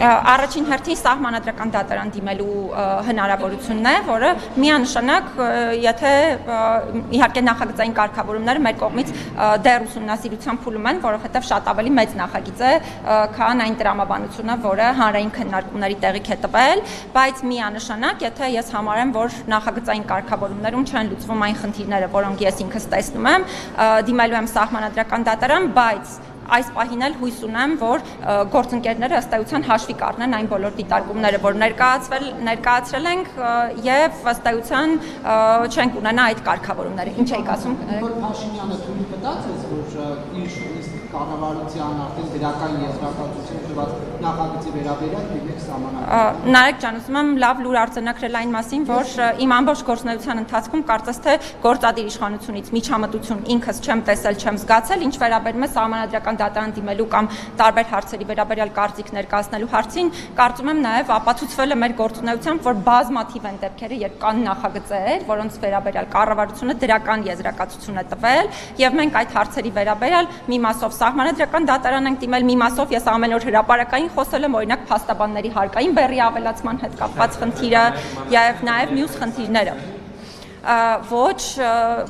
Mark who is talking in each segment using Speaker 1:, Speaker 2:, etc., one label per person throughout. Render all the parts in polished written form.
Speaker 1: Առաջին հերթին սահմանադրական դատարան դիմելու հնարավորությունն է, որը միանշանակ, եթե իհարկե նախագծային կարգավորումները մեր կողմից դեռ ուսումնասիրության փուլում են, որովհետև շատ ավելի մեծ նախագիծ է, քան այն տրամաբանությունը, որը հանրային քննարկումների տեղիք է տվել, բայց միանշանակ, եթե ես համարեմ, որ նախագծային կարգավորումներում չեն լուծվում այն խնդիրները, որոնք ես ինքս տեսնում եմ, դիմելու եմ սահմանադրական դատարան, բայց այս պահին էլ հույս ունեմ, որ գործընկերները ըստ էության հաշվի կառնեն այն բոլոր դիտարկումները, որ ներկայացրել ենք եւ ըստ էության չենք ունենա այդ կարգավորումները։ Ինչ եք ասում։
Speaker 2: Որ Փաշինյանը թույլ տվեց, որ իր կառավարության արդեն դրական եզրակացություն տված նախագծի վերաբերյալ դիմեք սահմանադրական։
Speaker 1: Նարեկ ջան, ուզում եմ լավ լուր արձանագրել այն մասին, որ իմ ամբողջ գործունեության ընթացքում կարծես թե գործադիր իշխանությունից միջամտություն ինքս չեմ տեսել, չեմ զգացել, ինչ վերաբերում է սահմանադրական դատարան դիմելու կամ տարբեր հարցերի վերաբերյալ կարծիք ներկայացնելու հարցին, կարծում եմ նաև ապացուցվել է մեր գործունեությամբ, որ բազմաթիվ են դեպքերը, երբ կան նախագծեր, որոնց վերաբերյալ կառավարությունը դրական եզրակացություն է տվել, եւ մենք այդ հարցերի վերաբերյալ մի մասով սահմանադրական դատարան ենք դիմել, մի մասով ես ամեն օր հրապարակային խոսել եմ, օրինակ փաստաբանների հարկային բեռի ավելացման հետ կապված խնդիրը եւ նաեւ մյուս խնդիրները։ Ոչ,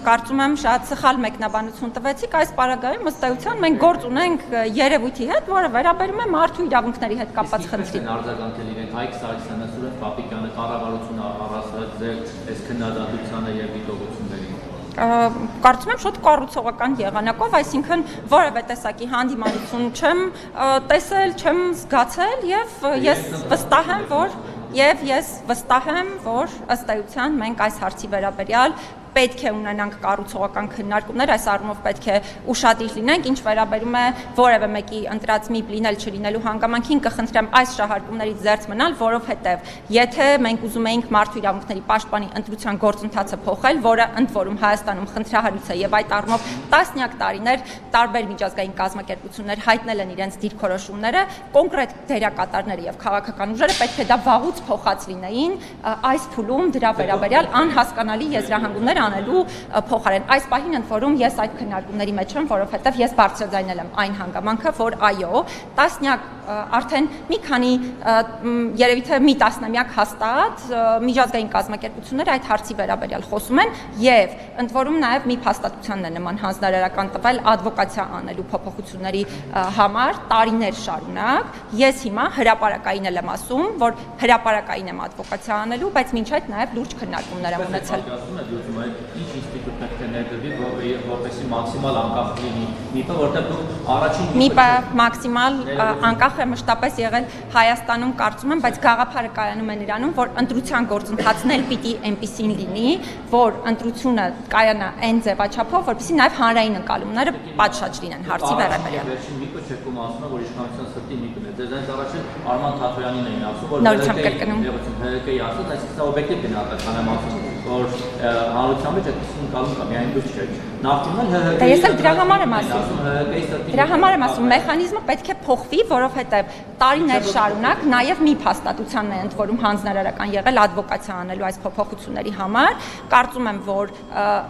Speaker 1: կարծում եմ շատ սխալ մեկնաբանություն տվեցիք, այս պարագայում ըստ էության մենք գործ ունենք երևույթի հետ, որը վերաբերում է մարդու իրավունքների հետ կապված խնդրին։
Speaker 3: Արձագանքել իրենք Հայկ Սարգսյանը, Սուրեն Պապիկյանը, կառավարությունը առասարակ ձեր այս քննադատությանը եւ դիտողություններին։
Speaker 1: Կարծում եմ շատ կառուցողական եղանակով, այսինքն որևէ տեսակի հանդիմանություն չեմ տեսել, չեմ զգացել եւ ես վստահ եմ, որ ըստ էության մենք այս հարցի վերաբերյալ պետք է ունենանք կառուցողական քննարկումներ, այս առումով պետք է ուշադիր լինենք, ինչ վերաբերում է որևէ մեկի ընտրած միբ լինել չլինելու հանգամանքին, կխնդրեմ այս շահարկումներից զերծ մնալ, որովհետև եթե մենք ուզում էինք մարդու իրավունքների պաշտպանի ընտրության գործընթացը փոխել, որը ընդ որում Հայաստանում խնդրահարույց է եւ այդ առումով տասնյակ տարիներ տարբեր միջազգային կազմակերպություններ հայտնել են իրենց դիրքորոշումները, կոնկրետ դերակատարները եւ քաղաքական ուժերը պետք է դա վաղուց փոխած լինեին, այս փուլում դրա վերաբերյալ անհասկանալի եզրահանգումներ անելու փոխարեն այս պահին ընդ որում ես այդ քննարկումների մեջ եմ, որովհետև ես բարձրաձայնել եմ այն հանգամանքը, որ այո, տասնյակ արդեն մի քանի երևի թե մի տասնամյակ հաստատ միջազգային կազմակերպություններ այդ հարցի վերաբերյալ խոսում են եւ ընդ որում նաեւ մի փաստաթուղթն է նման հանձնարարական տվել ադվոկացիա անելու փոփոխությունների համար տարիներ շարունակ։ Ես հիմա հրապարակային եմ ասում, որ հրապարակային եմ ադվոկացիա անելու, բայց մինչ այդ նաեւ լուրջ քննարկումներ եմ ունեցել։
Speaker 3: Ինչ ինստիտուտ պետք է ներդրվի, որպեսզի մաքսիմալ անկախ լինի ՄԻՊ-ը, որտեղ դու առաջին
Speaker 1: ՄԻՊ-ը մաքսիմալ անկախ է մշտապես եղել Հայաստանում, կարծում եմ, բայց գաղափարը կայանում է նրանում, որ ընտրության գործընթացն էլ պիտի այնպիսին լինի, որ ընտրությունը կայանա այն ձևաչափով, որպեսզի նաև հանրային ընկալումները պատշաճ լինեն հարցի վերաբերյալ։
Speaker 3: Վերջին ՄԻՊ-ը չեկում ասում է, որ իշխանության սրտի ՄԻՊ-ն է։ Ձեզանից առաջին Արման Թաթոյանին էին ասում, որ
Speaker 1: նորությամբ կրկնում
Speaker 3: ՀԿ-ի ասած, այսինքն օբյեկտիվ գնահատական եմ ասում, որ հանրության մեջ այդպիսին ընկալում կա, միայն դուք չեք։ Նախկինում էլ
Speaker 1: ՀՀԿ-ի ես էլ դրա համար եմ ասում։ Դրա համար եմ ասում, մեխանիզմը պետք է փոխվի, որովհետև տարիներ շարունակ նաև մի փաստաթուղթն է ընդ որում հանձնարարական եղել ադվոկացիա անելու այս փոփոխությունների համար։ Կարծում եմ, որ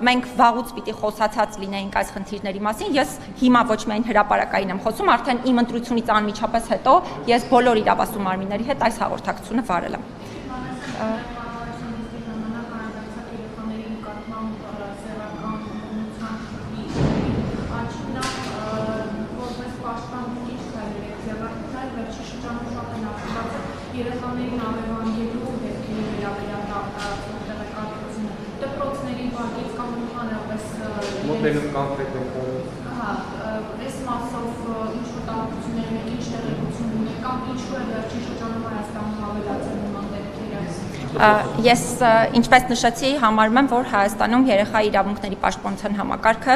Speaker 1: մենք վաղուց պիտի խոսացած լինեինք այս խնդիրների մասին։ Ես հիմա ոչ միայն հրապարակային եմ խոսում, արդեն իմ ընտրությունից անմիջապես հետո ես բոլոր իրավասու մարմինների հետ այս հաղորդակցությունը վարել եմ։
Speaker 4: Երեխաներին ավելանելու դեպքերի վերաբերյալ տեղեկատվությունը, դպրոցների բակից կամ ընդհանրապես
Speaker 2: մոդելում կոնկրետ
Speaker 4: այս մասով ինչ-որ տարբերություններ ունեք, ինչ տեղեկություն ունեք կամ ինչու է վերջին շրջանում Հայաստանում ավելացել նման դեպքերը։
Speaker 1: Ես ինչպես նշեցի, համարում եմ, որ Հայաստանում երեխայի իրավունքների պաշտպանության համակարգը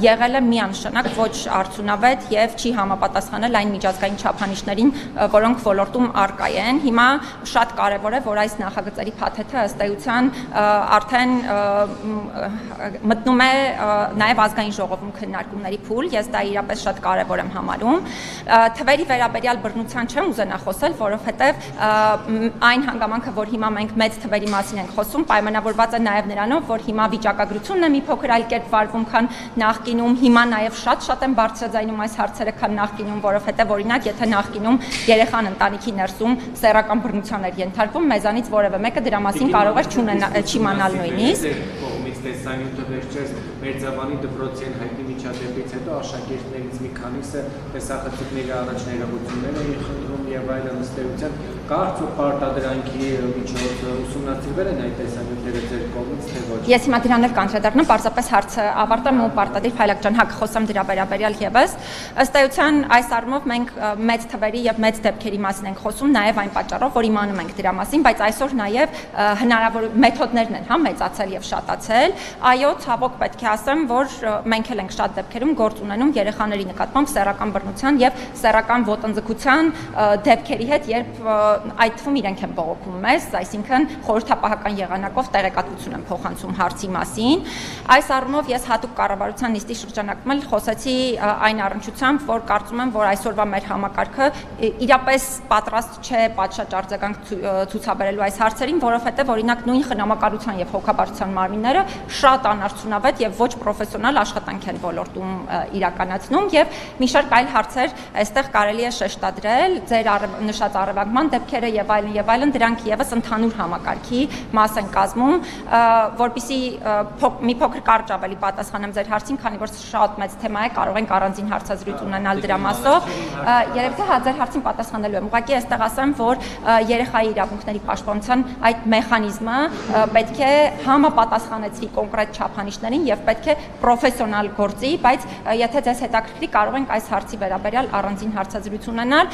Speaker 1: եղել է միանշանակ ոչ արդյունավետ եւ չի համապատասխանել այն միջազգային չափանիշներին, որոնք ոլորտում առկա են։ Հիմա շատ կարեւոր է, որ այս նախագծերի փաթեթը ըստ էության արդեն մտնում է նաեւ ազգային ժողովում քննարկումների փուլ։ Ես դա իրապես շատ կարեւոր եմ համարում։ Թվերի վերաբերյալ բռնության չեմ ուզենա խոսել, որովհետեւ այն հանգամանքը, որ հիմա մենք մեծ թվերի մասին ենք խոսում, պայմանավորված է նաև նրանով, որ հիմա վիճակագրությունն է մի փոքր այլ կերպ վարվում, քան նախկինում, հիմա նաև շատ են բարձրաձայնում այս հարցերը, քան նախկինում, որովհետև օրինակ, եթե նախկինում երեխան ընտանիքի ներսում սեռական բռնության էր ենթարկվում, մեզանից որևէ մեկը դրա մասին կարող էր չիմանալ նույնիսկ։
Speaker 5: Տեսանյութը վերջերս Մերձավանի դպրոցի հայտնի միջադեպից հետո աշակերտներից մի քանիսը տեսախցիկների առաջ ներողություններ էին խնդրում եւ այլն ըստ էության կարծու պարտադրանքի միջոց ուսումնասիրվել են այդ տեսանյութերը ձեր կողմից թե ոչ։
Speaker 1: Ես հիմա դրան էլ կանդրադառնամ, պարզապես հարցը ավարտեմ ու պարտադիր Փայլակ ջան, հա խոսամ դրա վերաբերյալ եւս։ Ըստ էության այս առումով մենք մեծ թվերի եւ մեծ դեպքերի մասին ենք խոսում, նաեւ այն պատճառով, որ իմանում ենք դրա մասին, բայց այսօր նաեւ հնարավոր մեթոդներն են, հա, մեծացել եւ շատացել։ Այո, ցավոք պետք է ասեմ, որ մենք էլ ենք շատ դեպքերում գործ ունենում երեխաների նկատմամբ սեռական բռնության եւ սեռական ոտնձգության դեպքերի հետ, երբ այդ թվում իրենք են բողոքում մեզ, այսինքն խորհրդապահական եղանակով տեղեկատվություն են փոխանցում հարցի մասին։ Այս առումով ես հատուկ կառավարության նիստի շրջանակում էլ խոսեցի այն առնչությամբ, որ կարծում եմ, որ այսօրվա մեր համակարգը իրապես պատրաստ չէ պատշաճ արձագանք ցուցաբերելու այս հարցերին, որովհետեւ օրինակ նույն խնամակալության եւ հոգաբարձության մարմինները շատ անարդյունավետ եւ ոչ պրոֆեսիոնալ աշխատանք են ոլորտում իրականացնում եւ մի շարք այլ հարցեր այստեղ կարելի է շեշտադրել, ձեր նշած առևանգման դեպքերը եւ այլն, դրանք եւս ընդհանուր համակարգի մաս են կազմում, որպեսզի մի փոքր կարճ ավելի պատասխանեմ ձեր հարցին, քանի որ շատ մեծ թեմա է, կարող ենք առանձին հարցազրույց ունենալ դրա մասով։ Երևի թե հա ձեր հարցին պատասխանելու եմ։ Ուղղակի այստեղ ասեմ, որ երեխայի իրավունքների պաշտպանության այդ մեխանիզմը պետք է համապատասխանեցվի կոնկրետ չափանիշներին եւ պետք է պրոֆեսիոնալ գործի, բայց եթե ձեզ հետաքրքրի, կարող ենք այս հարցի վերաբերյալ առանձին հարցազրույց ունենալ։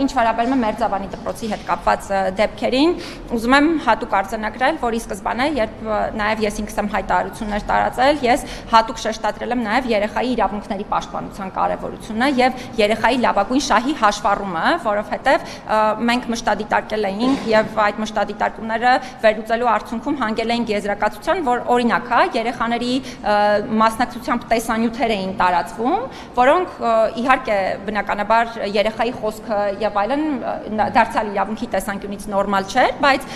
Speaker 1: Ինչ վերաբերում է Մերձավանի դպրոցի հետ կապված դեպքերին, ուզում եմ հատուկ արձանագրել, որ ի սկզբանե, երբ նաեւ ես ինքս եմ հայտարարություններ տարածել, ես հատուկ շեշտադրել եմ նաեւ երեխայի իրավունքների պաշտպանության կարեւորությունը եւ երեխայի լավագույն շահի հաշվառումը, որովհետեւ մենք մշտադիտարկել էինք եւ այդ մշտադիտարկումները վերլուծելու արդյունքում հանգել էինք եզրակացության, որ օրինակ, հա, երեխաների մասնակցությամբ տեսանյութեր էին տարածվում, որոնք իհարկե բնականաբար երեխայի խոսքը եւ այլն դարձյալ իրավունքի տեսանկյունից նորմալ չէր, բայց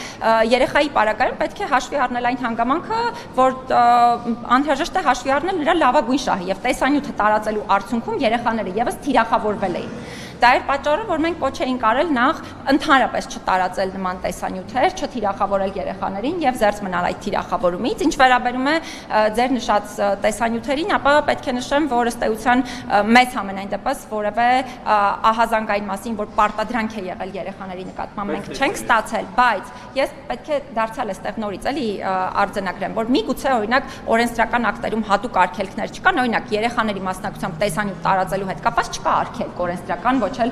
Speaker 1: երեխայի պարագայում պետք է հաշվի առնել այն հանգամանքը, որ անհրաժեշտ է հաշվի առնել նրա լավագույն շահը եւ տեսանյութը տարածելու արդյունքում երեխաները եւս թիրախավորվել էին։ Դա էր պատճառը, որ մենք կոչ էինք արել նախ ընդհանրապես չտարածել նման տեսանյութեր, չթիրախավորել երեխաներին եւ զերծ մնալ այդ թիրախավորումից։ Ինչ վերաբերում է ձեր նշած տեսանյութերին, ապա պետք է նշեմ, որ ըստ էության մեծ համենայն դեպս որևէ ահազանգային մասին, որ պարտադրանք է եղել երեխաների նկատմամբ, մենք չենք ստացել, բայց ես պետք է դարձյալ այստեղ նորից էլի արձանագրեմ, որ միգուցե օրինակ օրենսդրական ակտերում հատուկ արգելքներ չկան, օրինակ երեխաների մասնակցությամբ տեսանյութ տարածելու հետ կապված չկա արգելք օրենսդրական ոչ էլ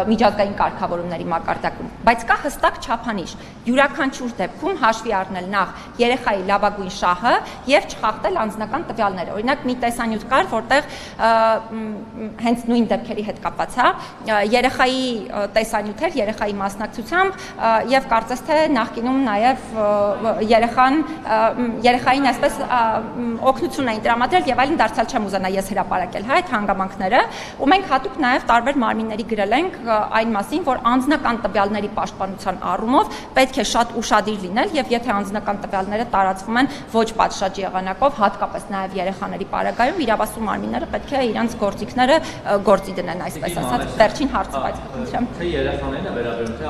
Speaker 1: միջազգային կարգավորումների մակարդակում, բայց կա հստակ չափանիշ յուրաքանչյուր դեպքում հաշվի առնել նախ երեխայի լավագույն շահը եւ չխախտել անձնական տվյալները։ Օրինակ մի տեսանյութ կար, որտեղ հենց նույն դեպքերի հետ կապված, հա, երեխայի տեսանյութեր, երեխայի մասնակցությամբ եւ կարծես թե նախկինում նաեւ երեխային այսպես օգնություն էին տրամադրել եւ այլն, դարձյալ չեմ ուզենա ես հրապարակել, հա, այդ հանգամանքները, ու մենք հատուկ նաեւ տարբեր մարմինների գրել ենք այն մասին, որ անձնական տվյալների պաշտպանության առումով պետք է շատ ուշադիր լինել եւ եթե անձնական տվյալները տարածվում են ոչ պատշաճ եղանակով, հատկապես նաեւ երեխաների պարագայում, իրավասու մարմինները պետք է իրենց գործիքները գործի դնեն, այսպես ասած, վերջին հարցը, բայց խնդրեմ։
Speaker 3: Թե երեխաներն է վերաբերում, թե